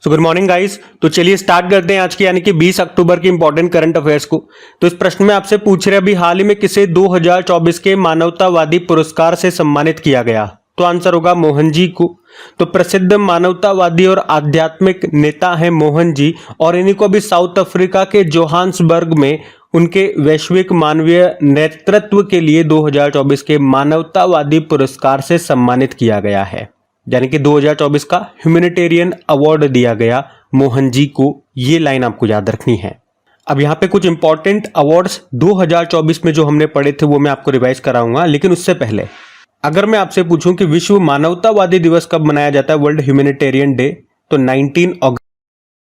So good morning guys. तो चलिए start करते हैं आज की यानी कि 20 अक्टूबर की इंपॉर्टेंट करंट अफेयर्स को। तो इस प्रश्न में आपसे पूछ रहे अभी हाल ही में किसे 2024 के मानवतावादी पुरस्कार से सम्मानित किया गया। तो आंसर होगा मोहन जी को। तो प्रसिद्ध मानवतावादी और आध्यात्मिक नेता हैं मोहन जी, और इन्हीं को अभी साउथ अफ्रीका के जोहान्सबर्ग में उनके वैश्विक मानवीय नेतृत्व के लिए 2024 के मानवतावादी पुरस्कार से सम्मानित किया गया है। यानी कि 2024 का ह्यूमैनिटेरियन अवार्ड दिया गया मोहन जी को। ये लाइन आपको याद रखनी है। अब यहाँ पे कुछ इंपॉर्टेंट अवार्ड्स 2024 में जो हमने पढ़े थे वो मैं आपको रिवाइज कराऊंगा, लेकिन उससे पहले अगर मैं आपसे पूछूं कि विश्व मानवतावादी दिवस कब मनाया जाता है, वर्ल्ड ह्यूमैनिटेरियन डे, तो 19 अगस्त।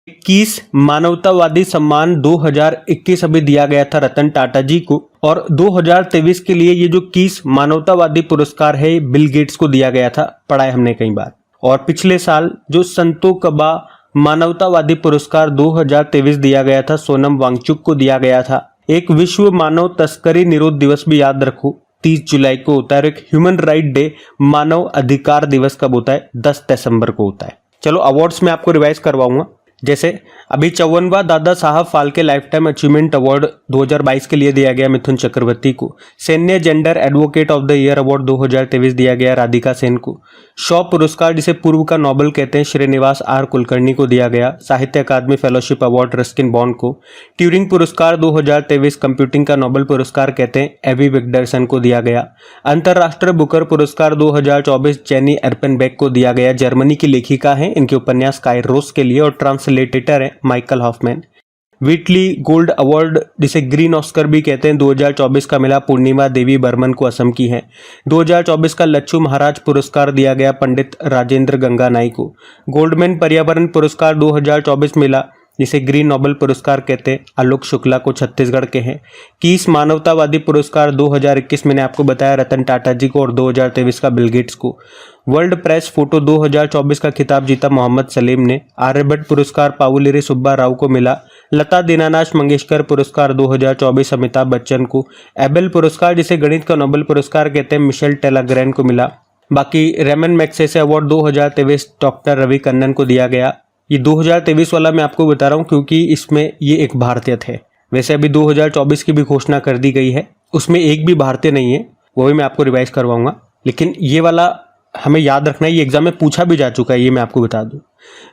21 मानवतावादी सम्मान 2021 अभी दिया गया था रतन टाटा जी को, और 2023 के लिए ये जो 21 मानवतावादी पुरस्कार है बिल गेट्स को दिया गया था, पढ़ा है हमने कई बार। और पिछले साल जो संतो कबा मानवतावादी पुरस्कार 2023 दिया गया था सोनम वांगचुक को दिया गया था। एक विश्व मानव तस्करी निरोध दिवस भी याद रखो 30 जुलाई को होता है, और एक ह्यूमन राइट डे मानव अधिकार दिवस कब होता है, 10 दिसंबर को होता है। चलो अवार्ड्स में आपको रिवाइज करवाऊंगा। जैसे अभी 54वां Dada Saheb Phalke life time achievement award 2022 के लिए दिया गया मिथुन चक्रवर्ती को। सैन्य gender advocate of the year award 2023 दिया गया राधिका सेन को। शॉ पुरस्कार जिसे पूर्व का नोबेल कहते हैं श्रीनिवास आर कुलकर्णी को दिया गया। साहित्य अकादमी फेलोशिप अवार्ड रस्किन बॉन्ड को। ट्यूरिंग पुरस्कार 2023 कंप्यूटिंग का नोबेल पुरस्कार कहते हैं एवी विक्टरसन को दिया गया। अंतर्राष्ट्रीय बुकर पुरस्कार 2024 जेनी एर्पेनबेक को दिया गया। जर्मनी की लेखिका हैं, इनके उपन्यास काइरोस के लिए, और ट्रांसलेटर है Michael Hoffman. Whitley Gold Award जिसे ग्रीन ऑस्कर भी कहते हैं 2024 का मिला पूर्णिमा देवी बर्मन को, असम की है। 2024 का लच्छू महाराज पुरस्कार दिया गया पंडित राजेंद्र गंगानाई को। गोल्डमैन पर्यावरण पुरस्कार 2024 मिला जिसे ग्रीन नोबेल पुरस्कार कहते हैं आलोक शुक्ला को, छत्तीसगढ़ के हैं। 21 मानवतावादी पुरस्कार 2021 मैंने आपको बताया रतन टाटा जी को, और 2023 का बिल गेट्स को। वर्ल्ड प्रेस फोटो 2024 का खिताब जीता मोहम्मद सलीम ने। आर्यभट्ट पुरस्कार पावुलेरी सुब्बा राव को मिला। लता दीनानाथ मंगेशकर पुरस्कार 2024 अमिताभ बच्चन को। एबेल पुरस्कार जिसे गणित का नोबेल पुरस्कार कहते हैं मिशेल टेलाग्रैन को मिला। बाकी Ramon Magsaysay Award 2023 doctor Ravi Kannan को दिया गया। ये 2023 वाला मैं आपको बता रहा हूँ क्योंकि इसमें ये एक भारतीय थे। वैसे अभी 2024 की भी घोषणा कर दी गई है, उसमें एक भी भारतीय नहीं है, वो भी मैं आपको रिवाइज करवाऊंगा। लेकिन ये वाला हमें याद रखना है, ये एग्जाम में पूछा भी जा चुका है, ये मैं आपको बता दूं।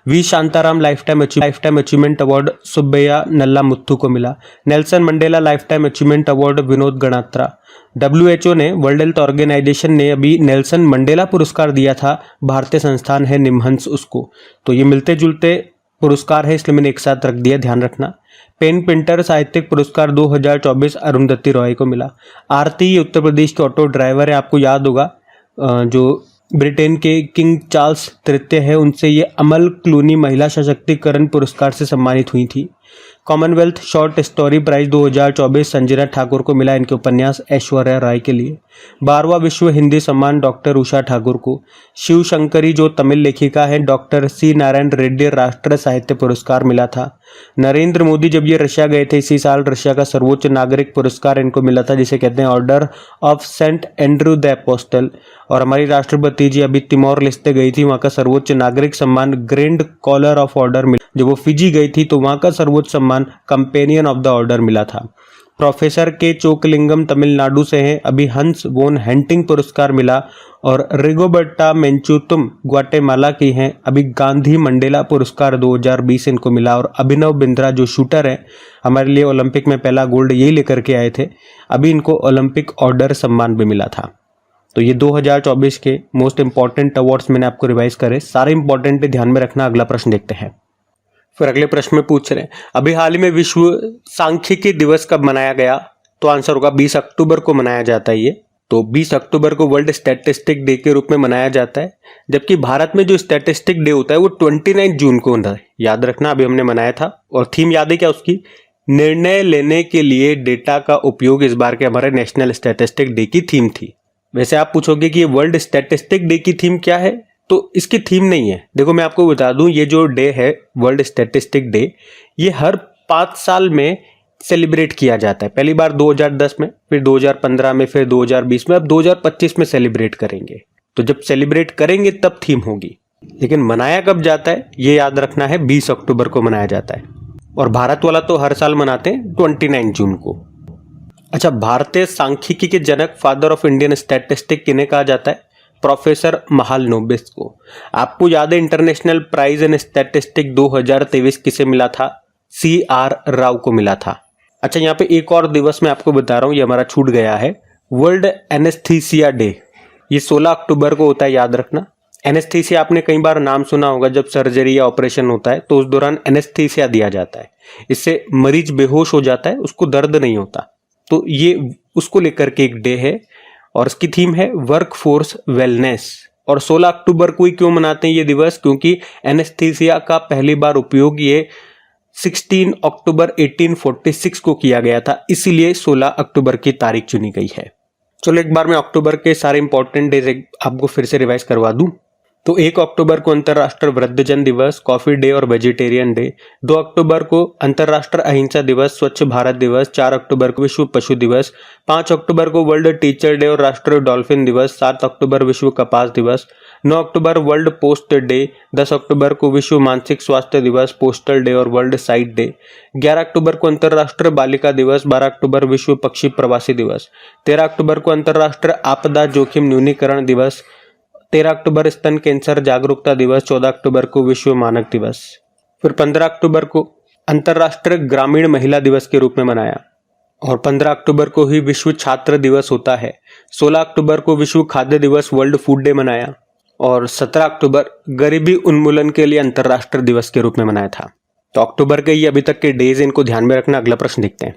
V Shantaram lifetime achievement award Subbaiah Nalla Muthu को मिला। Nelson Mandela lifetime achievement award Vinod Ganatra. WHO ने, वर्ल्ड हेल्थ ऑर्गेनाइजेशन ने अभी नेल्सन मंडेला पुरस्कार दिया था, भारतीय संस्थान है निमहंस उसको। तो ये मिलते जुलते पुरस्कार है, इसलिए मैंने एक साथ रख दिया, ध्यान रखना। पेन पिंटर साहित्यिक पुरस्कार 2024 अरुंधति रॉय को मिला। आरती उत्तर प्रदेश के ऑटो ड्राइवर है, आपको याद होगा जो ब्रिटेन के किंग चार्ल्स तृतीय है, उनसे ये अमल क्लूनी महिला सशक्तिकरण पुरस्कार से सम्मानित हुई थी। Commonwealth Short Story Prize 2024 Sanjana Thakur को मिला, इनके उपन्यास ऐश्वर्या राय के लिए। 12वां विश्व हिंदी सम्मान डॉक्टर उषा ठाकुर को। शिव शंकरी जो तमिल लेखिका है, डॉक्टर सी नारायण रेड्डी राष्ट्रीय साहित्य पुरस्कार मिला था। नरेंद्र मोदी जब ये रशिया गए थे इसी साल, रशिया का सर्वोच्च नागरिक पुरस्कार इनको मिला था जिसे कहते हैं Order of Saint Andrew the Apostle. और हमारी राष्ट्रपति जी अभी तिमोर लेस्ते गई थी, वहाँ का सर्वोच्च नागरिक सम्मान ग्रैंड कॉलर ऑफ ऑर्डर मिला। जब वो फिजी गई थी तो वहाँ का सर्वोच्च सम्मान कंपेनियन ऑफ द ऑर्डर मिला था। प्रोफेसर के चोकलिंगम तमिलनाडु से हैं, अभी हंस वोन हेंटिंग पुरस्कार मिला। और रिगोबर्टा मेंचुतुम ग्वाटेमाला की हैं, अभी गांधी मंडेला पुरस्कार 2020 इनको मिला। और अभिनव बिंद्रा जो शूटर हैं, हमारे लिए ओलंपिक में पहला गोल्ड यही लेकर के आए थे, अभी इनको ओलंपिक ऑर्डर सम्मान भी मिला था। तो ये 2024 के मोस्ट इंपॉर्टेंट अवार्ड्स मैंने आपको रिवाइज करे, सारे इंपॉर्टेंट ध्यान में रखना। अगला प्रश्न देखते हैं। फिर अगले प्रश्न में पूछ रहे हैं अभी हाल ही में विश्व सांख्यिकी दिवस कब मनाया गया। तो आंसर होगा 20 अक्टूबर को मनाया जाता है ये। तो 20 अक्टूबर को वर्ल्ड स्टैटिस्टिक डे के रूप में मनाया जाता है, जबकि भारत में जो स्टैटिस्टिक डे होता है वो 29 जून को होता है, याद रखना। अभी हमने मनाया था, और थीम याद है क्या उसकी, निर्णय लेने के लिए डेटा का उपयोग इस बार के हमारे नेशनल स्टैटिस्टिक डे की थीम थी। वैसे आप पूछोगे कि ये वर्ल्ड स्टैटिस्टिक डे की थीम क्या है, तो इसकी थीम नहीं है। देखो मैं आपको बता दूं, ये जो डे है वर्ल्ड स्टैटिस्टिक डे, ये हर 5 साल में सेलिब्रेट किया जाता है। पहली बार 2010 में, फिर 2015 में, फिर 2020 में, अब 2025 में सेलिब्रेट करेंगे। तो जब सेलिब्रेट करेंगे तब थीम होगी। लेकिन मनाया कब जाता है ये याद रखना है, 20 अक्टूबर को मनाया जाता है। और भारत वाला तो हर साल मनाते हैं 29 जून को। अच्छा, भारतीय सांख्यिकी के जनक, फादर ऑफ इंडियन स्टैटिस्टिक किन्हें कहा जाता है? प्रोफेसर महालनोबिस को। आपको याद है इंटरनेशनल प्राइज इन स्टैटिस्टिक 2023 किसे मिला था? CR राव को मिला था। अच्छा, यहाँ पे एक और दिवस मैं आपको बता रहा हूँ, ये हमारा छूट गया है, वर्ल्ड एनेस्थीसिया डे। ये 16 अक्टूबर को होता है, याद रखना। एनेस्थीसिया आपने कई बार नाम सुना होगा, जब सर्जरी या ऑपरेशन होता है तो उस दौरान एनेस्थीसिया दिया जाता है। इससे मरीज बेहोश हो जाता है, उसको दर्द नहीं होता। तो ये उसको लेकर के एक डे है और इसकी थीम है वर्क फोर्स वेलनेस। और 16 अक्टूबर को ही क्यों मनाते हैं ये दिवस? क्योंकि एनेस्थीसिया का पहली बार उपयोग ये 16 अक्टूबर 1846 को किया गया था, इसीलिए 16 अक्टूबर की तारीख चुनी गई है। चलो एक बार मैं अक्टूबर के सारे इंपॉर्टेंट डेज आपको फिर से रिवाइज करवा दूं। तो 1 अक्टूबर को अंतर्राष्ट्रीय वृद्धजन दिवस, कॉफी डे और वेजिटेरियन डे। 2 अक्टूबर को अंतर्राष्ट्रीय अहिंसा दिवस, स्वच्छ भारत दिवस। 4 अक्टूबर को विश्व पशु दिवस। 5 अक्टूबर को वर्ल्ड टीचर डे और राष्ट्रीय डॉल्फिन दिवस। 7 अक्टूबर विश्व कपास दिवस। 9 अक्टूबर वर्ल्ड पोस्ट डे। 10 अक्टूबर को विश्व मानसिक स्वास्थ्य दिवस, पोस्टल डे और वर्ल्ड साइट डे। 11 अक्टूबर को अंतर्राष्ट्रीय बालिका दिवस। 12 अक्टूबर विश्व पक्षी प्रवासी दिवस। 13 अक्टूबर को अंतर्राष्ट्रीय आपदा जोखिम न्यूनीकरण दिवस। 13 अक्टूबर स्तन कैंसर जागरूकता दिवस। 14 अक्टूबर को विश्व मानक दिवस। फिर 15 अक्टूबर को अंतर्राष्ट्रीय ग्रामीण महिला दिवस के रूप में मनाया और 15 अक्टूबर को ही विश्व छात्र दिवस होता है। 16 अक्टूबर को विश्व खाद्य दिवस, वर्ल्ड फूड डे मनाया और 17 अक्टूबर गरीबी उन्मूलन के लिए अंतर्राष्ट्रीय दिवस के रूप में मनाया था। तो अक्टूबर के ये अभी तक के डेज, इनको ध्यान में रखना। अगला प्रश्न देखते हैं।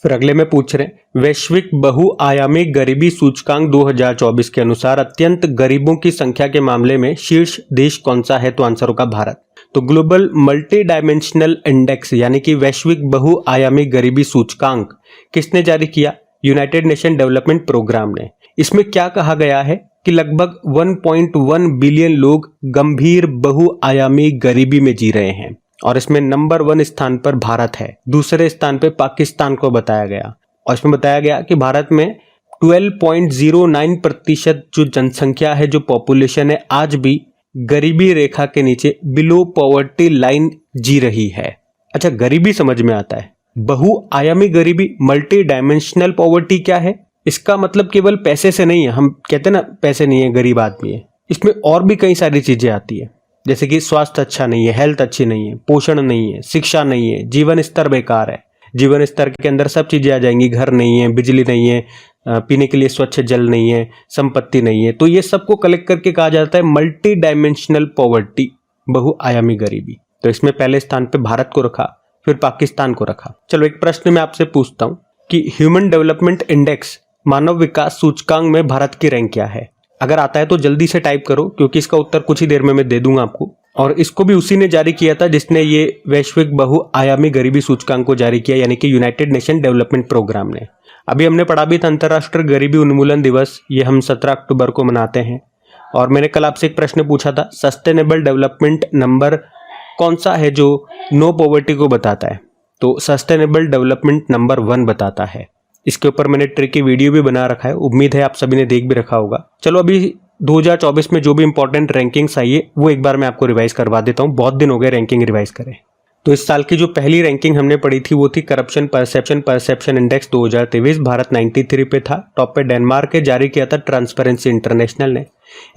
फिर अगले में पूछ रहे हैं, वैश्विक बहुआयामी गरीबी सूचकांक 2024 के अनुसार अत्यंत गरीबों की संख्या के मामले में शीर्ष देश कौन सा है? तो आंसर होगा भारत। तो ग्लोबल मल्टी डायमेंशनल इंडेक्स यानी कि वैश्विक बहुआयामी गरीबी सूचकांक किसने जारी किया? यूनाइटेड नेशन डेवलपमेंट प्रोग्राम ने। इसमें क्या कहा गया है कि लगभग 1.1 बिलियन लोग गंभीर बहुआयामी गरीबी में जी रहे हैं और इसमें नंबर 1 स्थान पर भारत है, दूसरे स्थान पर पाकिस्तान को बताया गया। और इसमें बताया गया कि भारत में 12.09% जो जनसंख्या है, जो पॉपुलेशन है, आज भी गरीबी रेखा के नीचे, बिलो पॉवर्टी लाइन जी रही है। अच्छा, गरीबी समझ में आता है। बहुआयामी गरीबी, मल्टी डायमेंशनल पॉवर्टी क्या है? इसका मतलब केवल पैसे से नहीं है। हम कहते हैं ना पैसे नहीं है गरीब आदमी है, इसमें और भी कई सारी चीजें आती है, जैसे कि स्वास्थ्य अच्छा नहीं है, हेल्थ अच्छी नहीं है, पोषण नहीं है, शिक्षा नहीं है, जीवन स्तर बेकार है। जीवन स्तर के अंदर सब चीजें आ जाएंगी, घर नहीं है, बिजली नहीं है, पीने के लिए स्वच्छ जल नहीं है, संपत्ति नहीं है। तो ये सबको कलेक्ट करके कहा जाता है मल्टी डायमेंशनल पॉवर्टी, बहुआयामी गरीबी। तो इसमें पहले स्थान पे भारत को रखा, फिर पाकिस्तान को रखा। चलो एक प्रश्न मैं आपसे पूछता हूं कि ह्यूमन डेवलपमेंट इंडेक्स, मानव विकास सूचकांक में भारत की रैंक क्या है? अगर आता है तो जल्दी से टाइप करो, क्योंकि इसका उत्तर कुछ ही देर में मैं दे दूंगा आपको। और इसको भी उसी ने जारी किया था जिसने ये वैश्विक बहुआयामी गरीबी सूचकांक को जारी किया, यानी कि यूनाइटेड नेशन डेवलपमेंट प्रोग्राम ने। अभी हमने पढ़ा भी था अंतर्राष्ट्रीय गरीबी उन्मूलन दिवस, ये हम 17 अक्टूबर को मनाते हैं। और मैंने कल आपसे एक प्रश्न पूछा था, सस्टेनेबल डेवलपमेंट नंबर कौन सा है जो नो पॉवर्टी को बताता है? तो सस्टेनेबल डेवलपमेंट नंबर 1 बताता है। इसके ऊपर मैंने ट्रिक की वीडियो भी बना रखा है, उम्मीद है आप सभी ने देख भी रखा होगा। चलो अभी 2024 में जो भी इंपॉर्टेंट रैंकिंग्स आई है वो एक बार मैं आपको रिवाइज करवा देता हूँ, बहुत दिन हो गए रैंकिंग रिवाइज करें। तो इस साल की जो पहली रैंकिंग हमने पढ़ी थी वो थी करप्शन परसेप्शन इंडेक्स 2023। भारत 93 पे था, टॉप पे डेनमार्क है, जारी किया था ट्रांसपेरेंसी इंटरनेशनल ने।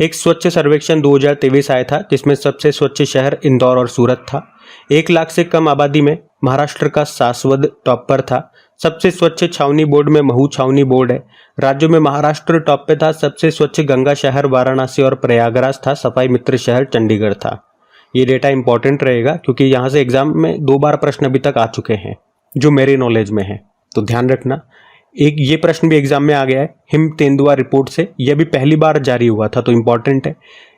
एक स्वच्छ सर्वेक्षण 2023 आया था जिसमें सबसे स्वच्छ शहर इंदौर और सूरत था। 1 लाख से कम आबादी में महाराष्ट्र का सासवद टॉप पर था। सबसे स्वच्छ छावनी बोर्ड में महू छावनी बोर्ड है। राज्यों में महाराष्ट्र टॉप पे था। सबसे स्वच्छ गंगा शहर वाराणसी और प्रयागराज था। सफाई मित्र शहर चंडीगढ़ था। ये डेटा इंपॉर्टेंट रहेगा क्योंकि यहाँ से एग्जाम में 2 बार प्रश्न अभी तक आ चुके हैं जो मेरी नॉलेज में है, तो ध्यान रखना। एक ये प्रश्न भी एग्जाम में आ गया है हिम तेंदुआ रिपोर्ट से, यह भी पहली बार जारी हुआ था तो इंपॉर्टेंट है।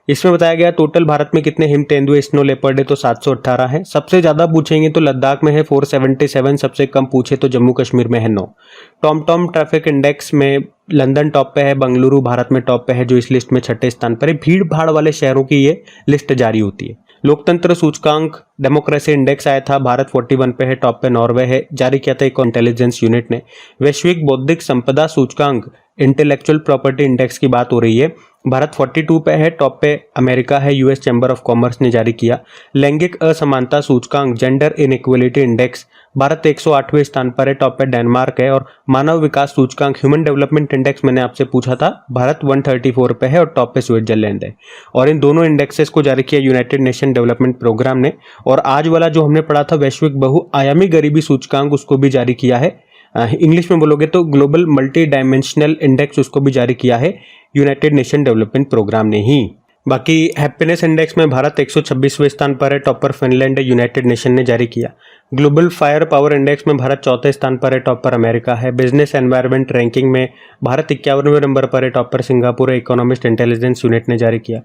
इसमें बताया गया टोटल भारत में कितने हिम तेंदुए स्नो लेपर्ड है, तो 718 है। सबसे ज्यादा पूछेंगे तो लद्दाख में है 477, सबसे कम पूछे तो जम्मू कश्मीर में है 9। टॉम ट्रैफिक इंडेक्स में लंदन टॉप पे है, बंगलुरु भारत में टॉप पे है जो इस लिस्ट में 6ठे स्थान पर है। भीड़ भाड़ वाले शहरों की ये लिस्ट जारी होती है। लोकतंत्र सूचकांक डेमोक्रेसी इंडेक्स आया था, भारत 41 पे है, टॉप पे नॉर्वे है, जारी किया था एक इंटेलिजेंस यूनिट ने। वैश्विक बौद्धिक संपदा सूचकांक इंटेलेक्चुअल प्रॉपर्टी इंडेक्स की बात हो रही है। भारत 42 पे है, टॉप पे अमेरिका है, यूएस चैम्बर ऑफ कॉमर्स ने जारी किया। लैंगिक असमानता सूचकांक जेंडर इनइक्वलिटी इंडेक्स भारत 108वें स्थान पर है, टॉप पे डेनमार्क है। और मानव विकास सूचकांक ह्यूमन डेवलपमेंट इंडेक्स मैंने आपसे पूछा था, भारत 134 पे है और टॉप पे स्विट्जरलैंड है। और इन दोनों इंडेक्सेस को जारी किया यूनाइटेड नेशन डेवलपमेंट प्रोग्राम ने। और आज वाला जो हमने पढ़ा था वैश्विक बहुआयामी गरीबी सूचकांक, उसको भी जारी किया है। इंग्लिश में बोलोगे तो ग्लोबल मल्टी डायमेंशनल इंडेक्स, उसको भी जारी किया है यूनाइटेड नेशन डेवलपमेंट प्रोग्राम ने ही। बाकी हैप्पीनेस इंडेक्स में भारत 126वें स्थान पर है, टॉप पर फिनलैंड है, यूनाइटेड नेशन ने जारी किया। ग्लोबल फायर पावर इंडेक्स में भारत 4थे स्थान पर है, टॉप पर अमेरिका है। बिजनेस एनवायरनमेंट रैंकिंग में भारत 51वें नंबर पर है, टॉप पर सिंगापुर है, इकोनॉमिस्ट इंटेलिजेंस यूनिट ने जारी किया।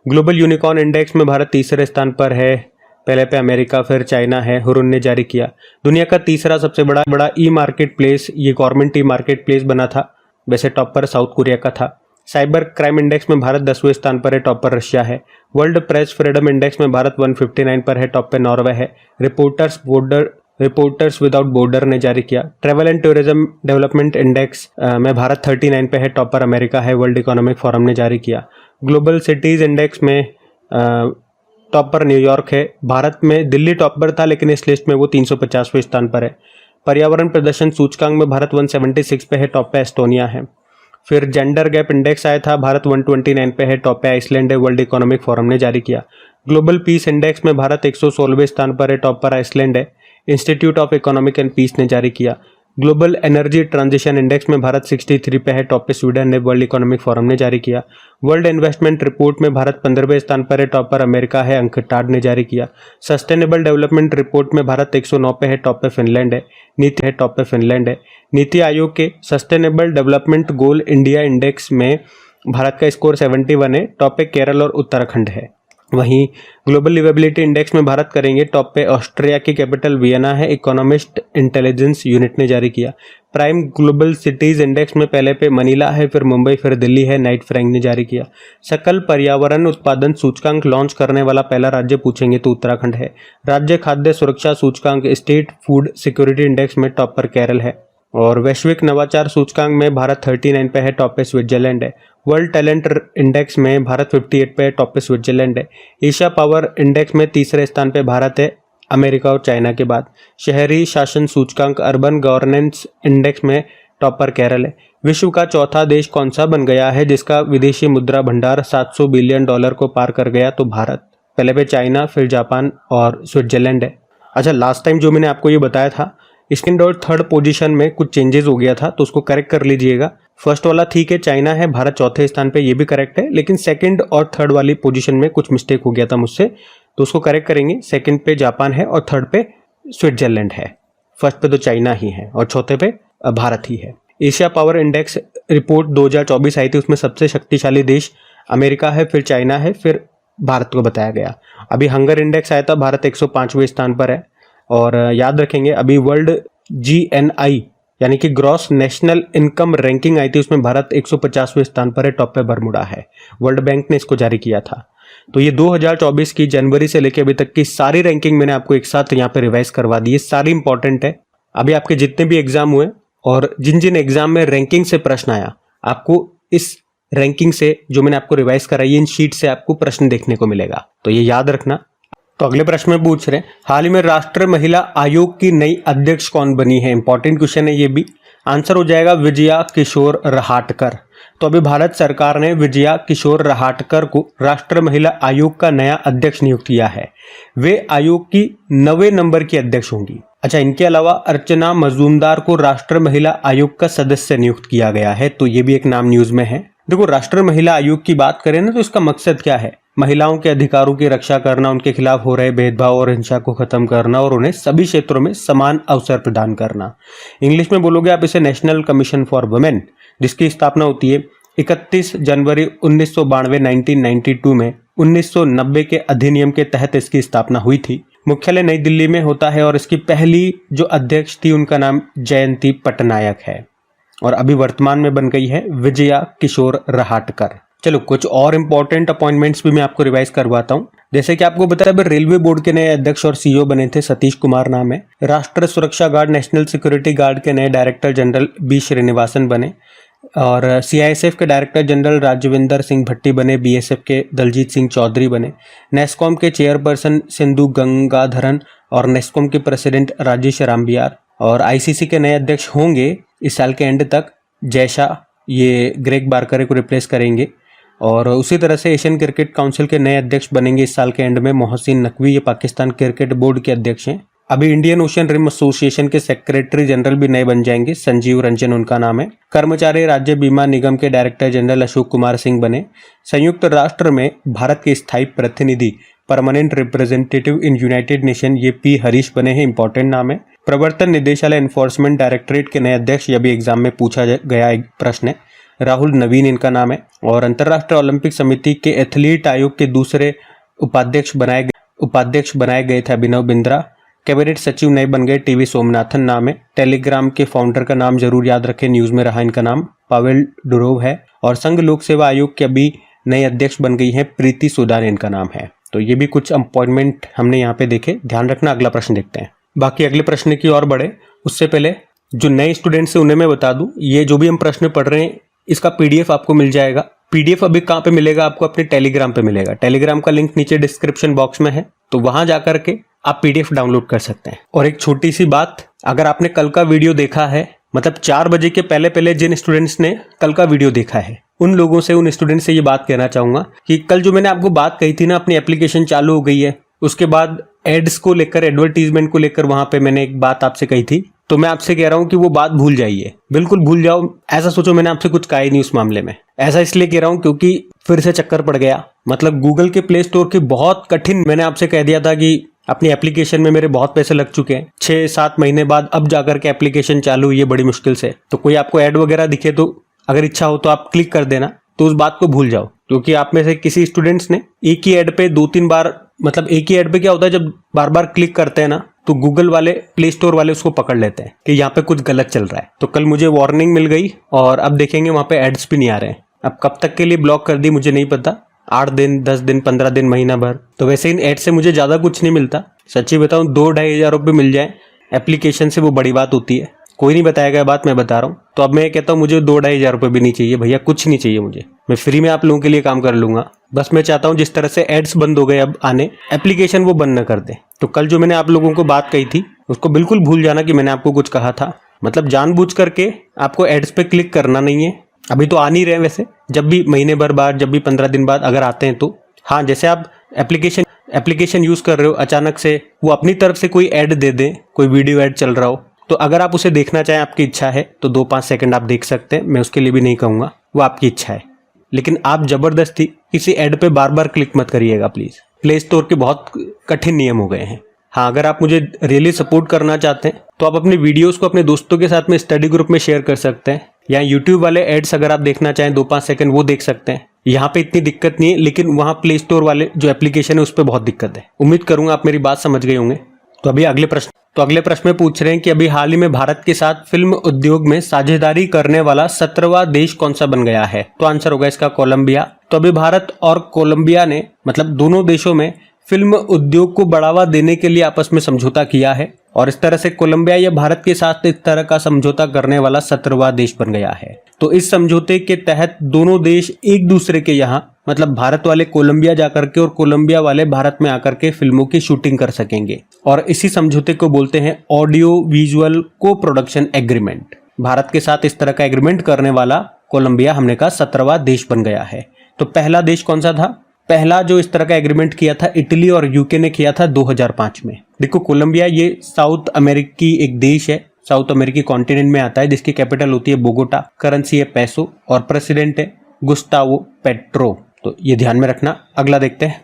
ग्लोबल यूनिकॉर्न इंडेक्स में भारत 3रे स्थान पर है, पहले पे अमेरिका फिर चाइना है, हुरुन ने जारी किया। दुनिया का तीसरा सबसे बड़ा ई मार्केट प्लेस, ये गवर्नमेंट ई मार्केट प्लेस बना था, वैसे टॉप पर साउथ कोरिया का था। साइबर क्राइम इंडेक्स में भारत 10वें स्थान पर है, टॉप पर रशिया है। वर्ल्ड प्रेस फ्रीडम इंडेक्स में भारत 159 पर है, टॉप पे नॉर्वे है। रिपोर्टर्स विदाउट बॉर्डर ने जारी किया। Travel and tourism development index में भारत 39 पे है, टॉप पर अमेरिका है, वर्ल्ड इकोनॉमिक फोरम ने जारी किया। ग्लोबल सिटीज इंडेक्स में टॉप पर न्यूयॉर्क है। भारत में दिल्ली टॉप पर था, लेकिन इस लिस्ट में वो 350वें स्थान पर है। पर्यावरण प्रदर्शन सूचकांक में भारत 176 पे है, टॉप पे एस्टोनिया है। फिर जेंडर गैप इंडेक्स आया था, भारत 129 पे है, टॉप पे आइसलैंड है, वर्ल्ड इकोनॉमिक फोरम ने जारी किया। ग्लोबल पीस इंडेक्स में भारत 116वें स्थान पर है, टॉप पर आइसलैंड है, Institute of Economic and Peace ने जारी किया। ग्लोबल एनर्जी ट्रांजिशन इंडेक्स में भारत 63 पे है, टॉप पे स्वीडन ने, वर्ल्ड इकोनॉमिक फोरम ने जारी किया। वर्ल्ड इन्वेस्टमेंट रिपोर्ट में भारत 15वें स्थान पर है, टॉप पर अमेरिका है, अंकटाड ने जारी किया। सस्टेनेबल डेवलपमेंट रिपोर्ट में भारत 109 पे है, टॉप पे फिनलैंड है, नीति है, टॉप पे फिनलैंड है। नीति आयोग के sustainable development goal India index में भारत का स्कोर 71 है, टॉप पे केरल और उत्तराखंड है। वहीं ग्लोबल लिवेबिलिटी इंडेक्स में भारत करेंगे टॉप पे, ऑस्ट्रिया की कैपिटल वियना है, इकोनॉमिस्ट इंटेलिजेंस यूनिट ने जारी किया। प्राइम ग्लोबल सिटीज इंडेक्स में पहले पे मनीला है, फिर मुंबई, फिर दिल्ली है, नाइट फ्रैंक ने जारी किया। सकल पर्यावरण उत्पादन सूचकांक लॉन्च करने वाला पहला राज्य पूछेंगे तो उत्तराखंड है। राज्य खाद्य सुरक्षा सूचकांक स्टेट फूड सिक्योरिटी इंडेक्स में टॉप पर केरल है। और वैश्विक नवाचार सूचकांक में भारत 39 पे है, टॉप पे स्विट्जरलैंड है। वर्ल्ड टैलेंट इंडेक्स में भारत 58 पे है, टॉप पे स्विट्जरलैंड है। एशिया पावर इंडेक्स में 3रे स्थान पे भारत है, अमेरिका और चाइना के बाद। शहरी शासन सूचकांक अर्बन गवर्नेंस इंडेक्स में टॉप पर केरल है। विश्व का चौथा देश कौन सा बन गया है जिसका विदेशी मुद्रा भंडार $700 बिलियन को पार कर गया? तो भारत। पहले पे चाइना, फिर जापान और स्विट्जरलैंड है। अच्छा, लास्ट टाइम जो मैंने आपको ये बताया था, सेकंड और थर्ड पोजीशन में कुछ चेंजेस हो गया था, तो उसको करेक्ट कर लीजिएगा। फर्स्ट वाला ठीक है, चाइना है, भारत चौथे स्थान पे, ये भी करेक्ट है। लेकिन सेकंड और थर्ड वाली पोजीशन में कुछ मिस्टेक हो गया था मुझसे, तो उसको करेक्ट करेंगे। सेकंड पे जापान है और थर्ड पे स्विट्जरलैंड है। फर्स्ट पे तो चाइना ही है और चौथे पे भारत ही है। एशिया पावर इंडेक्स रिपोर्ट 2024 आई थी, उसमें सबसे शक्तिशाली देश अमेरिका है, फिर चाइना है, फिर भारत को बताया गया। अभी हंगर इंडेक्स आया था, भारत 105वें स्थान पर है। और याद रखेंगे, अभी वर्ल्ड GNI यानी कि ग्रॉस नेशनल इनकम रैंकिंग आई थी, उसमें भारत 150वें स्थान पर है, टॉप पे बरमूडा है। वर्ल्ड बैंक ने इसको जारी किया था। तो ये 2024 की जनवरी से लेकर अभी तक की सारी रैंकिंग मैंने आपको एक साथ यहाँ पे रिवाइज करवा दी है, सारी इंपॉर्टेंट है। अभी आपके जितने भी एग्जाम हुए और जिन जिन एग्जाम में रैंकिंग से प्रश्न आया, आपको इस रैंकिंग से जो मैंने आपको रिवाइज कराई, इन शीट से आपको प्रश्न देखने को मिलेगा, तो ये याद रखना। तो अगले प्रश्न में पूछ रहे हैं, हाल ही में राष्ट्रीय महिला आयोग की नई अध्यक्ष कौन बनी है? इंपॉर्टेंट क्वेश्चन है ये भी। आंसर हो जाएगा विजया किशोर रहाटकर। तो अभी भारत सरकार ने विजया किशोर रहाटकर को राष्ट्रीय महिला आयोग का नया अध्यक्ष नियुक्त किया है। वे आयोग की 9वें नंबर की अध्यक्ष होंगी। अच्छा, इनके अलावा अर्चना मजूमदार को राष्ट्रीय महिला आयोग का सदस्य नियुक्त किया गया है, तो ये भी एक नाम न्यूज में है। देखो, राष्ट्रीय महिला आयोग की बात करें ना, तो इसका मकसद क्या है? महिलाओं के अधिकारों की रक्षा करना, उनके खिलाफ हो रहे भेदभाव और हिंसा को खत्म करना और उन्हें सभी क्षेत्रों में समान अवसर प्रदान करना। इंग्लिश में बोलोगे आप इसे नेशनल कमीशन फॉर वुमेन, जिसकी स्थापना होती है 31 जनवरी 1992 1992 में। 1990 के अधिनियम के तहत इसकी स्थापना हुई थी। मुख्यालय नई दिल्ली में होता है और इसकी पहली जो अध्यक्ष थी उनका नाम जयंती पटनायक है और अभी वर्तमान में बन गई है विजया किशोर रहाटकर। चलो, कुछ और इंपॉर्टेंट अपॉइंटमेंट्स भी मैं आपको रिवाइज करवाता हूँ। जैसे कि आपको बताया, रेलवे बोर्ड के नए अध्यक्ष और CEO बने थे, सतीश कुमार नाम है। राष्ट्रीय सुरक्षा गार्ड नेशनल सिक्योरिटी गार्ड के नए डायरेक्टर जनरल B श्रीनिवासन बने। और सीआईएसएफ के डायरेक्टर जनरल राजविंदर सिंह भट्टी बने, बीएसएफ के दलजीत सिंह चौधरी बने, नेस्कॉम के चेयरपर्सन सिंधु गंगाधरन और नेस्कॉम के प्रेसिडेंट राजेश रामबियार, और आईसीसी के नए अध्यक्ष होंगे इस साल के एंड तक जयशाह, ये ग्रेग बार्कर को रिप्लेस करेंगे। और उसी तरह से एशियन क्रिकेट काउंसिल के नए अध्यक्ष बनेंगे इस साल के एंड में मोहसिन नकवी, ये पाकिस्तान क्रिकेट बोर्ड के अध्यक्ष हैं। अभी इंडियन ओशन रिम एसोसिएशन के सेक्रेटरी जनरल भी नए बन जाएंगे, संजीव रंजन उनका नाम है। कर्मचारी राज्य बीमा निगम के डायरेक्टर जनरल अशोक कुमार सिंह बने। संयुक्त राष्ट्र में भारत के स्थायी प्रतिनिधि permanent representative in United nation, ये पी हरीश बने हैं, इंपॉर्टेंट नाम है। प्रवर्तन निदेशालय एनफोर्समेंट डायरेक्टरेट के नए अध्यक्ष, यह भी एग्जाम में पूछा गया एक प्रश्न है, राहुल नवीन इनका नाम है। और अंतर्राष्ट्रीय ओलंपिक समिति के एथलीट आयोग के दूसरे उपाध्यक्ष बनाए गए थे अभिनव बिंद्रा। कैबिनेट सचिव नए बन गए, टीवी सोमनाथन नाम है। टेलीग्राम के फाउंडर का नाम जरूर याद रखें, न्यूज में रहा इनका नाम, पावेल डुरोव है। और संघ लोक सेवा आयोग के अभी नए अध्यक्ष बन गई हैं, प्रीति सुदान इनका नाम है। तो ये भी कुछ अपॉइंटमेंट हमने यहाँ पे देखे, ध्यान रखना। अगला प्रश्न देखते हैं। बाकी अगले प्रश्न की ओर बढ़े उससे पहले जो नए स्टूडेंट्स हैं उन्हें मैं बता दूं, ये जो भी हम प्रश्न पढ़ रहे हैं इसका पीडीएफ आपको मिल जाएगा। पीडीएफ अभी कहाँ पे मिलेगा? आपको अपने टेलीग्राम पे मिलेगा। टेलीग्राम का लिंक नीचे डिस्क्रिप्शन बॉक्स में है, तो वहां जाकर के आप पीडीएफ डाउनलोड कर सकते हैं। और एक छोटी सी बात, अगर आपने कल का वीडियो देखा है, मतलब 4 बजे के पहले जिन स्टूडेंट्स ने कल का वीडियो देखा है उन लोगों से, उन स्टूडेंट्स से ये बात कहना चाहूंगा कि कल जो मैंने आपको बात कही थी ना, अपनी एप्लीकेशन चालू हो गई है, उसके बाद एड्स को लेकर, एडवर्टीजमेंट को लेकर वहां पे मैंने एक बात आपसे कही थी, तो मैं आपसे कह रहा हूं कि वो बात भूल जाइए, बिल्कुल भूल जाओ। ऐसा सोचो मैंने आपसे कुछ कहा ही नहीं उस मामले में। ऐसा इसलिए कह रहा हूं क्योंकि फिर से चक्कर पड़ गया। मतलब गूगल के प्ले स्टोर की बहुत कठिन, मैंने आपसे कह दिया था कि अपनी एप्लीकेशन में मेरे बहुत पैसे लग चुके हैं, 6-7 महीने बाद अब जाकर के एप्लीकेशन चालू हुई है बड़ी मुश्किल से। तो कोई आपको ऐड वगैरह दिखे तो अगर इच्छा हो तो आप क्लिक कर देना, तो उस बात को भूल जाओ। क्योंकि आप में से किसी स्टूडेंट्स ने एक ही ऐड पे 2-3 बार, मतलब एक ही ऐड पे क्या होता है, जब बार बार क्लिक करते हैं ना तो गूगल वाले, प्ले स्टोर वाले उसको पकड़ लेते हैं कि यहाँ पे कुछ गलत चल रहा है। तो कल मुझे वार्निंग मिल गई और अब देखेंगे वहां पे एड्स भी नहीं आ रहे हैं। अब कब तक के लिए ब्लॉक कर दी मुझे नहीं पता, 8 दिन, 10 दिन, 15 दिन, महीना भर। तो वैसे इन एड से मुझे ज्यादा कुछ नहीं मिलता, सच्ची बताऊं 2-2.5 हज़ार रुपये मिल जाए एप्लीकेशन से, वो बड़ी बात होती है। कोई नहीं बताएगा बात, मैं बता रहा हूँ। तो अब मैं कहता हूँ मुझे 2-2.5 हज़ार रुपये भी नहीं चाहिए भैया, कुछ नहीं चाहिए मुझे, मैं फ्री में आप लोगों के लिए काम कर लूंगा। बस मैं चाहता हूँ जिस तरह से एड्स बंद हो गए अब आने, एप्लीकेशन वो बंद न कर दे। तो कल जो मैंने आप लोगों को बात कही थी उसको बिल्कुल भूल जाना कि मैंने आपको कुछ कहा था। मतलब जानबूझ करके आपको एड्स पे क्लिक करना नहीं है। अभी तो आ नहीं रहे वैसे, जब भी महीने भर बाद, जब भी 15 दिन बाद अगर आते हैं तो हाँ, जैसे आप एप्लीकेशन यूज कर रहे हो, अचानक से वो अपनी तरफ से कोई ऐड दे दें, कोई वीडियो ऐड चल रहा हो, तो अगर आप उसे देखना चाहें, आपकी इच्छा है तो 2-5 सेकंड आप देख सकते हैं, मैं उसके लिए भी नहीं कहूँगा, वो आपकी इच्छा है। लेकिन आप जबरदस्ती किसी ऐड पे बार बार क्लिक मत करिएगा प्लीज। प्ले स्टोर के बहुत कठिन नियम हो गए हैं। हाँ, अगर आप मुझे रियली सपोर्ट करना चाहते हैं तो आप अपने वीडियोस को अपने दोस्तों के साथ में स्टडी ग्रुप में शेयर कर सकते हैं, या यूट्यूब वाले एड्स अगर आप देखना चाहें 2-5 सेकंड वो देख सकते हैं। यहाँ पे इतनी दिक्कत नहीं है, लेकिन वहाँ प्ले स्टोर वाले जो एप्लीकेशन है उस पर बहुत दिक्कत है। उम्मीद करूंगा आप मेरी बात समझ गए होंगे। तो अभी अगले प्रश्न में पूछ रहे हैं कि अभी हाल ही में भारत के साथ फिल्म उद्योग में साझेदारी करने वाला 17वां देश कौन सा बन गया है? तो आंसर होगा इसका कोलंबिया। तो अभी भारत और कोलंबिया ने, मतलब दोनों देशों में फिल्म उद्योग को बढ़ावा देने के लिए आपस में समझौता किया है, और इस तरह से कोलंबिया या भारत के साथ इस तरह का समझौता करने वाला 17वां देश बन गया है। तो इस समझौते के तहत दोनों देश एक दूसरे के यहाँ, मतलब भारत वाले कोलंबिया जाकर के और कोलंबिया वाले भारत में आकर के फिल्मों की शूटिंग कर सकेंगे, और इसी समझौते को बोलते हैं ऑडियो विजुअल को प्रोडक्शन एग्रीमेंट। भारत के साथ इस तरह का एग्रीमेंट करने वाला कोलंबिया, हमने कहा 17वां देश बन गया है। तो पहला देश कौन सा था? पहला जो इस तरह का एग्रीमेंट किया था इटली और यूके ने किया था 2005 में। देखो कोलंबिया ये साउथ अमेरिकी एक देश है, साउथ अमेरिकी कॉन्टिनेंट में आता है, जिसकी कैपिटल होती है बोगोटा, करेंसी है पैसो, और प्रेसिडेंट है गुस्तावो पेट्रो। तो ये ध्यान में रखना। अगला देखते हैं।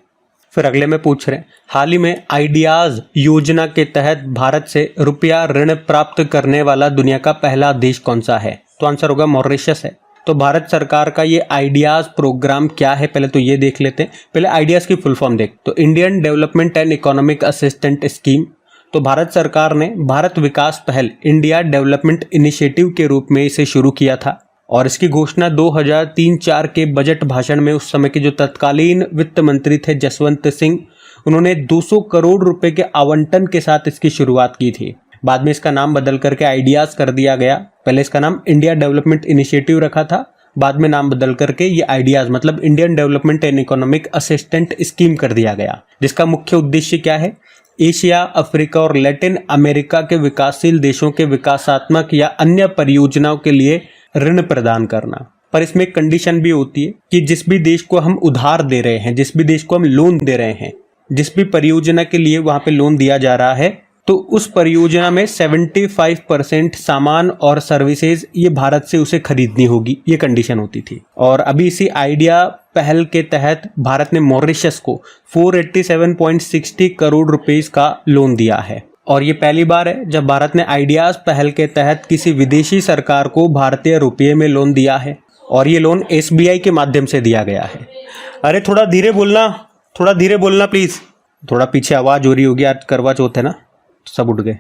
फिर अगले में पूछ रहे हैं, हाल ही में आइडियाज योजना के तहत भारत से रुपया ऋण प्राप्त करने वाला दुनिया का पहला देश कौन सा है? तो आंसर होगा मॉरिशस है। तो भारत सरकार का ये आइडियाज प्रोग्राम क्या है, पहले तो ये देख लेते हैं। पहले आइडियाज की फुल फॉर्म देख, तो Indian development and economic assistant scheme. तो भारत सरकार ने भारत विकास पहल, इंडिया डेवलपमेंट इनिशिएटिव के रूप में इसे शुरू किया था, और इसकी घोषणा 2003-04 के बजट भाषण में उस समय के जो तत्कालीन वित्त मंत्री थे जसवंत सिंह, उन्होंने 200 करोड़ रुपए के आवंटन के साथ इसकी शुरुआत की थी। बाद में इसका नाम बदल करके आइडियाज कर दिया गया। पहले इसका नाम इंडिया डेवलपमेंट इनिशिएटिव रखा था, बाद में नाम बदल करके ये आइडियाज मतलब Indian development and economic assistant scheme कर दिया गया, जिसका मुख्य उद्देश्य क्या है, एशिया, अफ्रीका और लैटिन अमेरिका के विकासशील देशों के विकासात्मक या अन्य परियोजनाओं के लिए ऋण प्रदान करना। पर इसमें एक कंडीशन भी होती है कि जिस भी देश को हम उधार दे रहे हैं, जिस भी देश को हम लोन दे रहे हैं, जिस भी परियोजना के लिए वहां पे लोन दिया जा रहा है, तो उस परियोजना में 75% सामान और सर्विसेज ये भारत से उसे खरीदनी होगी, ये कंडीशन होती थी। और अभी इसी आइडिया पहल के तहत भारत ने मॉरिशस को 487.60 करोड़ रुपीस का लोन दिया है। और ये पहली बार है जब भारत ने आइडियाज पहल के तहत किसी विदेशी सरकार को भारतीय रुपये में लोन दिया है, और ये लोन SBI के माध्यम से दिया गया है। अरे थोड़ा धीरे बोलना प्लीज, थोड़ा पीछे आवाज हो रही होगी, आज करवा चौथ है ना, सब उठ गए।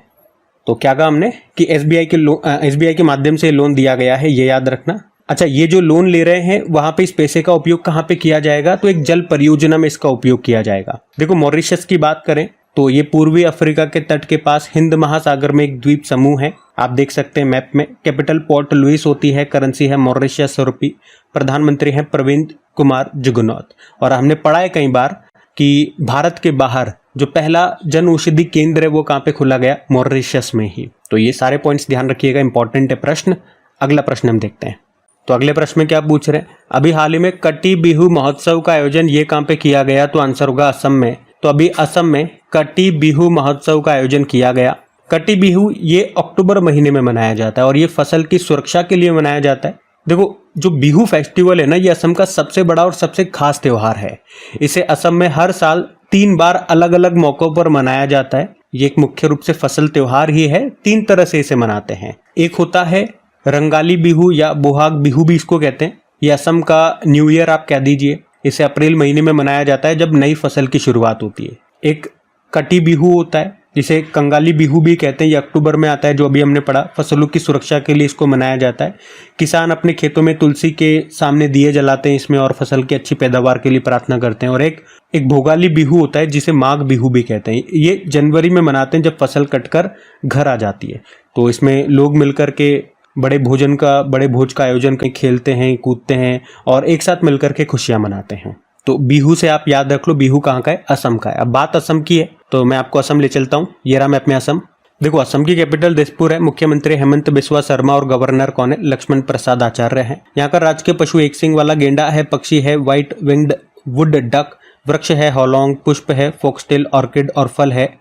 तो क्या कहा हमने कि SBI के माध्यम से लोन दिया गया है, ये याद रखना। अच्छा, ये जो लोन ले रहे हैं वहां पे इस पैसे का उपयोग कहाँ पे किया जाएगा, तो एक जल परियोजना में इसका उपयोग किया जाएगा। देखो मॉरिशस की बात करें तो ये पूर्वी अफ्रीका के तट के पास हिंद महासागर में एक द्वीप समूह है, आप देख सकते हैं मैप में। कैपिटल पोर्ट लुइस होती है, करेंसी है मॉरिशस रुपी, प्रधानमंत्री हैं प्रवीण कुमार जुगनौथ। और हमने पढ़ा है कई बार कि भारत के बाहर जो पहला जन औषधि केंद्र है वो कहाँ पे खोला गया, मॉरिशस में ही। तो ये सारे पॉइंट्स ध्यान रखिएगा, इंपॉर्टेंट है प्रश्न। अगला प्रश्न हम देखते हैं। तो अगले प्रश्न में क्या पूछ रहे हैं, अभी हाल ही में कटी बिहू महोत्सव का आयोजन ये कहाँ पे किया गया, तो आंसर होगा असम में। तो अभी असम में कटी बिहू महोत्सव का आयोजन किया गया। कटी बिहू ये अक्टूबर महीने में मनाया जाता है और ये फसल की सुरक्षा के लिए मनाया जाता है। देखो जो बिहू फेस्टिवल है ना, ये असम का सबसे बड़ा और सबसे खास त्योहार है। इसे असम में हर साल 3 बार अलग अलग मौकों पर मनाया जाता है। ये एक मुख्य रूप से फसल त्योहार ही है, 3 तरह से इसे मनाते हैं। एक होता है रंगाली बिहू या बोहाग बिहू भी इसको कहते हैं, ये असम का न्यू ईयर आप कह दीजिए। इसे अप्रैल महीने में मनाया जाता है जब नई फसल की शुरुआत होती है। एक कटी बिहू होता है जिसे कंगाली बिहू भी कहते हैं, ये अक्टूबर में आता है, जो अभी हमने पढ़ा। फसलों की सुरक्षा के लिए इसको मनाया जाता है। किसान अपने खेतों में तुलसी के सामने दिए जलाते हैं इसमें और फसल की अच्छी पैदावार के लिए प्रार्थना करते हैं। और एक भोगाली बिहू होता है जिसे माघ बिहू भी कहते हैं, ये जनवरी में मनाते हैं जब फसल कटकर घर आ जाती है। तो इसमें लोग मिलकर के बड़े भोज का आयोजन खेलते हैं, कूदते हैं और एक साथ मिलकर के खुशियां मनाते हैं। तो बिहू से आप याद रख लो, बिहू कहाँ का है, असम का है। अब बात असम की है तो मैं आपको असम ले चलता हूँ। ये रहा मैप में असम। देखो असम की कैपिटल दिसपुर है, मुख्यमंत्री हेमंत बिस्वा शर्मा और गवर्नर कौन है, लक्ष्मण प्रसाद आचार्य हैं। यहाँ का राजकीय पशु एक सिंग वाला गेंडा है, पक्षी है व्हाइट विंग्ड वुड डक, वृक्ष है हॉलोंग, पुष्प है फोक्सटेल ऑर्किड और फल है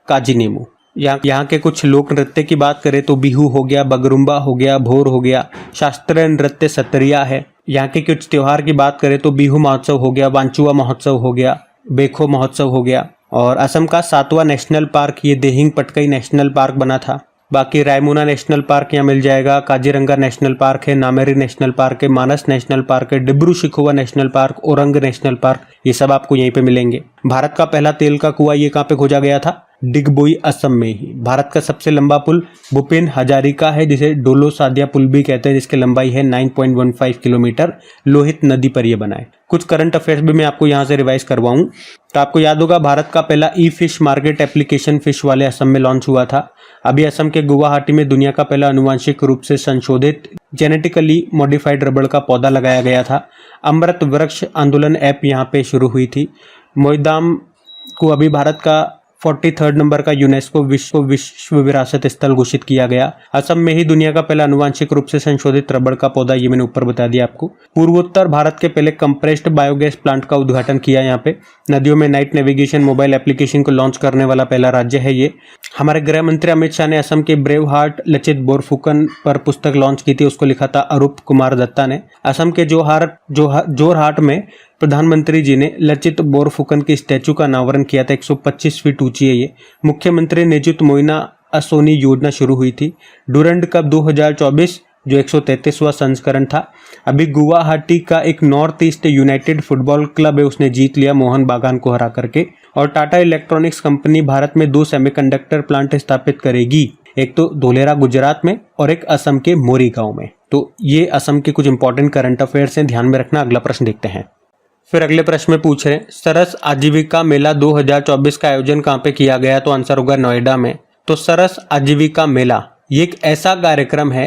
काजी नीमू। यहाँ के कुछ लोक नृत्य की बात करें तो बिहू हो गया, बगरुम्बा हो गया, भोर हो गया, शास्त्रीय नृत्य सतरिया है। यहाँ के कुछ त्योहार की बात करें तो बिहू महोत्सव हो गया, वांचुआ महोत्सव हो गया, बेखो महोत्सव हो गया। और असम का 7वां नेशनल पार्क ये देहिंग पटकई नेशनल पार्क बना था। बाकी रायमोना नेशनल पार्क यहाँ मिल जाएगा, काजीरंगा नेशनल पार्क है, नामेरी नेशनल पार्क है, मानस नेशनल पार्क है, Dibru Saikhowa national park, Orang national park, ये सब आपको यहीं पे मिलेंगे। भारत का पहला तेल का कुआं ये कहाँ पे खोजा गया था, डिगबोई असम में ही। भारत का सबसे लंबा पुल भूपेन हजारिका है जिसे डोलो सादिया पुल भी कहते हैं, जिसकी लंबाई है 9.15 किलोमीटर, लोहित नदी पर यह बना है। कुछ करंट अफेयर्स भी मैं आपको यहाँ से रिवाइज करवाऊं तो आपको याद होगा भारत का पहला ई फिश मार्केट एप्लीकेशन फिश वाले असम में लॉन्च हुआ था। अभी असम के गुवाहाटी में दुनिया का पहला अनुवांशिक रूप से संशोधित जेनेटिकली मॉडिफाइड रबड़ का पौधा लगाया गया था। अमृत वृक्ष आंदोलन ऐप यहाँ पे शुरू हुई थी। मोईदाम को अभी भारत का 43rd नंबर का यूनेस्को विश्व विरासत स्थल घोषित किया गया। असम में ही दुनिया का पहला अनुवांशिक रूप से संशोधित रबड़ का पौधा, ये मैंने ऊपर बता दिया आपको। पूर्वोत्तर भारत के पहले कंप्रेस्ड बायोगैस प्लांट का उद्घाटन किया यहाँ पे। नदियों में नाइट नेविगेशन मोबाइल एप्लीकेशन को लॉन्च करने वाला पहला राज्य है ये। हमारे गृह मंत्री अमित शाह ने असम के ब्रेव हार्ट लचित बोरफुकन पर पुस्तक लॉन्च की थी, उसको लिखा था अरूप कुमार दत्ता ने। असम के जोरहाट में प्रधानमंत्री जी ने लचित बोरफुकन की स्टैचू का अनावरण किया था, 125 फीट ऊंची है ये। मुख्यमंत्री निजुत मोइना असोनी योजना शुरू हुई थी। डूरंड कप 2024 जो 133वां संस्करण था। अभी गुवाहाटी का एक north east United football club है, उसने जीत लिया मोहन बागान को हरा करके। और टाटा इलेक्ट्रॉनिक्स कंपनी भारत में 2 सेमीकंडक्टर प्लांट स्थापित करेगी, एक तो धोलेरा गुजरात में और एक असम के मोरी गांव में। तो ये असम के कुछ इंपॉर्टेंट करंट अफेयर्स हैं, ध्यान में रखना। अगला प्रश्न देखते हैं। फिर अगले प्रश्न में पूछ रहे हैं सरस आजीविका मेला 2024 का आयोजन कहाँ पे किया गया, तो आंसर होगा नोएडा में। तो सरस आजीविका मेला ये एक ऐसा कार्यक्रम है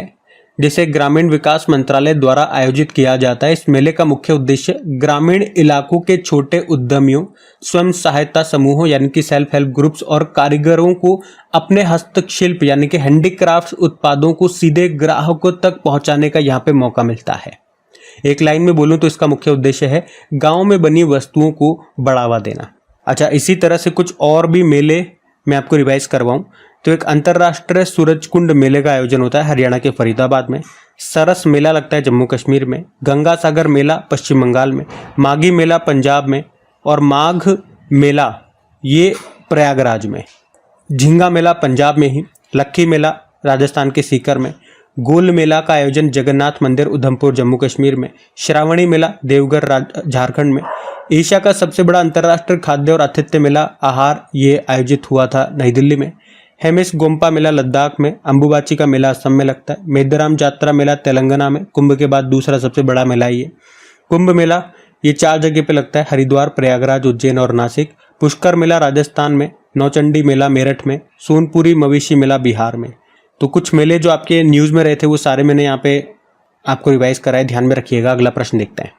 जिसे ग्रामीण विकास मंत्रालय द्वारा आयोजित किया जाता है। इस मेले का मुख्य उद्देश्य ग्रामीण इलाकों के छोटे उद्यमियों, स्वयं सहायता समूहों यानी कि सेल्फ हेल्प ग्रुप्स और कारीगरों को अपने हस्तशिल्प यानी कि हैंडीक्राफ्ट उत्पादों को सीधे ग्राहकों तक पहुंचाने का यहाँ पे मौका मिलता है। एक लाइन में बोलूं तो इसका मुख्य उद्देश्य है गाँव में बनी वस्तुओं को बढ़ावा देना। अच्छा, इसी तरह से कुछ और भी मेले मैं आपको रिवाइज करवाऊं तो एक अंतर्राष्ट्रीय सूरजकुंड मेले का आयोजन होता है हरियाणा के फरीदाबाद में। सरस मेला लगता है जम्मू कश्मीर में। गंगा सागर मेला पश्चिम बंगाल में। माघी मेला पंजाब में और माघ मेला ये प्रयागराज में। झींगा मेला पंजाब में ही। लक्खी मेला राजस्थान के सीकर में। गोल मेला का आयोजन जगन्नाथ मंदिर उधमपुर जम्मू कश्मीर में। श्रावणी मेला देवघर झारखंड में। एशिया का सबसे बड़ा अंतर्राष्ट्रीय खाद्य और आतिथ्य मेला आहार ये आयोजित हुआ था नई दिल्ली में। हेमिस गोम्पा मेला लद्दाख में। अंबुबाची का मेला असम में लगता है। मेदराम जात्रा मेला तेलंगाना में। कुंभ के बाद दूसरा सबसे बड़ा मेला ये कुंभ मेला ये 4 जगह पे लगता है, हरिद्वार, प्रयागराज, उज्जैन और नासिक। पुष्कर मेला राजस्थान में। नौचंडी मेला मेरठ में। सोनपुरी मवेशी मेला बिहार में। तो कुछ मेले जो आपके न्यूज़ में रहे थे वो सारे मैंने यहाँ पे आपको रिवाइज कराए, ध्यान में रखिएगा। अगला प्रश्न देखते हैं।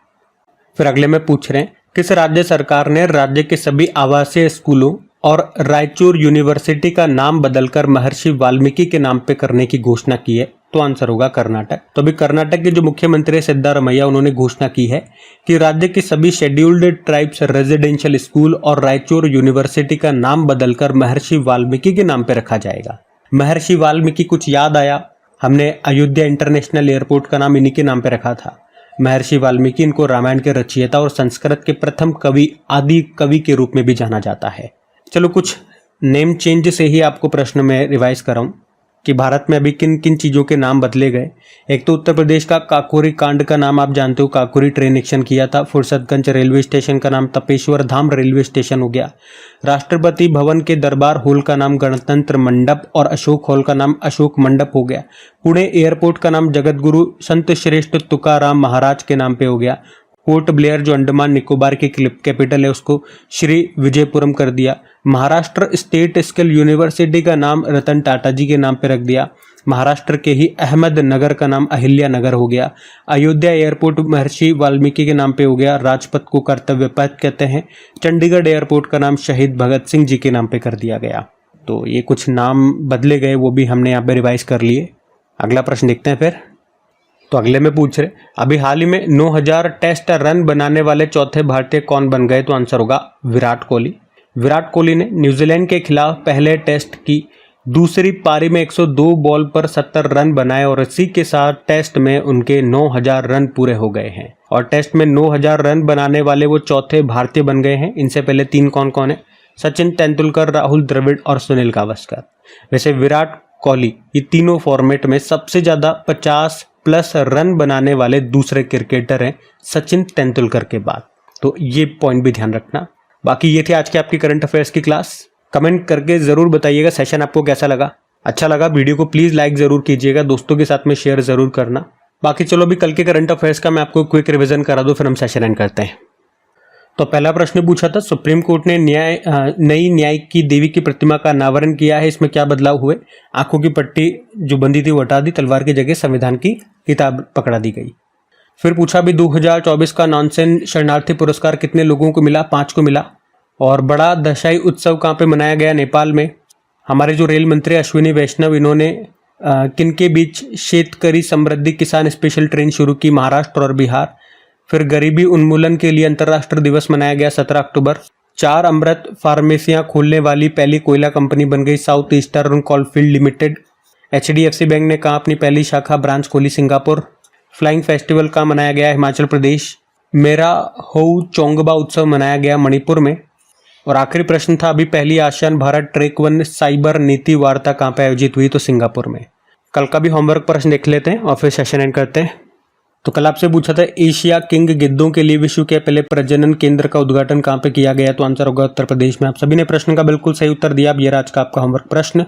फिर अगले में पूछ रहे हैं किस राज्य सरकार ने राज्य के सभी आवासीय स्कूलों और रायचूर यूनिवर्सिटी का नाम बदलकर महर्षि वाल्मीकि के नाम पे करने की घोषणा की है? तो आंसर होगा कर्नाटक। तो अभी कर्नाटक के जो मुख्यमंत्री सिद्धारमैया उन्होंने घोषणा की है कि राज्य के सभी शेड्यूल्ड ट्राइब्स रेजिडेंशियल स्कूल और रायचूर यूनिवर्सिटी का नाम बदलकर महर्षि वाल्मीकि के नाम पे रखा जाएगा। महर्षि वाल्मीकि कुछ याद आया, हमने अयोध्या इंटरनेशनल एयरपोर्ट का नाम इन्हीं के नाम पे रखा था। महर्षि वाल्मीकि इनको रामायण के रचयिता और संस्कृत के प्रथम कवि, आदि कवि के रूप में भी जाना जाता है। चलो कुछ नेम चेंज से ही आपको प्रश्न में रिवाइज कराऊं कि भारत में अभी किन किन चीज़ों के नाम बदले गए। एक तो उत्तर प्रदेश का काकोरी कांड का नाम आप जानते हो, काकोरी ट्रेन एक्शन किया था। फुर्सतगंज रेलवे स्टेशन का नाम तपेश्वर धाम रेलवे स्टेशन हो गया। राष्ट्रपति भवन के दरबार हॉल का नाम गणतंत्र मंडप और अशोक हॉल का नाम अशोक मंडप हो गया। पुणे एयरपोर्ट का नाम जगतगुरु संत श्रेष्ठ तुकाराम महाराज के नाम पे हो गया। पोर्ट ब्लेयर जो अंडमान निकोबार की कैपिटल है उसको श्री विजयपुरम कर दिया। महाराष्ट्र स्टेट स्किल यूनिवर्सिटी का नाम रतन टाटा जी के नाम पे रख दिया। महाराष्ट्र के ही अहमदनगर का नाम अहिल्या नगर हो गया। अयोध्या एयरपोर्ट महर्षि वाल्मीकि के नाम पे हो गया। राजपथ को कर्तव्य पथ कहते हैं। चंडीगढ़ एयरपोर्ट का नाम शहीद भगत सिंह जी के नाम पे कर दिया गया। तो ये कुछ नाम बदले गए, वो भी हमने यहाँ पे रिवाइज कर लिए। अगला प्रश्न देखते हैं फिर। तो अगले में पूछ रहे अभी हाल ही में 9000 टेस्ट रन बनाने वाले चौथे भारतीय कौन बन गए? तो आंसर होगा विराट कोहली। विराट कोहली ने न्यूजीलैंड के खिलाफ पहले टेस्ट की दूसरी पारी में 102 बॉल पर 70 रन बनाए और इसी के साथ टेस्ट में उनके 9000 रन पूरे हो गए हैं। और टेस्ट में 9000 रन बनाने वाले वो चौथे भारतीय बन गए हैं। इनसे पहले 3 कौन कौन है? सचिन तेंदुलकर, राहुल द्रविड़ और सुनील गावस्कर। वैसे विराट कोहली ये तीनों फॉर्मेट में सबसे ज़्यादा 50+ रन बनाने वाले दूसरे क्रिकेटर हैं सचिन तेंदुलकर के बाद। तो ये पॉइंट भी ध्यान रखना। बाकी ये थे आज की आपकी करंट अफेयर्स की क्लास। कमेंट करके ज़रूर बताइएगा सेशन आपको कैसा लगा। अच्छा लगा वीडियो को प्लीज़ लाइक ज़रूर कीजिएगा, दोस्तों के साथ में शेयर ज़रूर करना। बाकी चलो अभी कल के करंट अफेयर्स का मैं आपको क्विक रिवीजन करा दूँ, फिर हम सेशन एंड करते हैं। तो पहला प्रश्न पूछा था सुप्रीम कोर्ट ने नई न्यायिक की देवी की प्रतिमा का अनावरण किया है, इसमें क्या बदलाव हुए? आंखों की पट्टी जो बंदी थी वो हटा दी, तलवार की जगह संविधान की किताब पकड़ा दी गई। फिर पूछा भी 2024 का नॉनसेन शरणार्थी पुरस्कार कितने लोगों को मिला? 5 को मिला। और बड़ा दशई उत्सव कहाँ पे मनाया गया? नेपाल में। हमारे जो रेल मंत्री अश्विनी वैष्णव इन्होंने किनके बीच शेतकरी समृद्धि किसान स्पेशल ट्रेन शुरू की? महाराष्ट्र और बिहार। फिर गरीबी उन्मूलन के लिए अंतर्राष्ट्रीय दिवस मनाया गया 17 अक्टूबर। 4 अमृत फार्मेसियां खोलने वाली पहली कोयला कंपनी बन गई south eastern coalfield limited. HDFC bank ने कहा अपनी पहली शाखा ब्रांच खोली सिंगापुर। फ्लाइंग फेस्टिवल का मनाया गया हिमाचल प्रदेश। मेरा होऊ चोंगबा उत्सव मनाया गया मणिपुर में। और आखिरी प्रश्न था अभी पहली आसियान भारत ट्रैक 1 साइबर नीति वार्ता कहाँ पे आयोजित हुई? तो सिंगापुर में। कल का भी होमवर्क प्रश्न देख लेते हैं और फिर सेशन एंड करते हैं। तो कल आपसे पूछा था एशिया किंग गिद्धों के लिए विश्व के पहले प्रजनन केंद्र का उद्घाटन कहाँ पे किया गया? तो आंसर होगा उत्तर प्रदेश में। आप सभी ने प्रश्न का बिल्कुल सही उत्तर दिया। अब ये आज का आपका होमवर्क प्रश्न।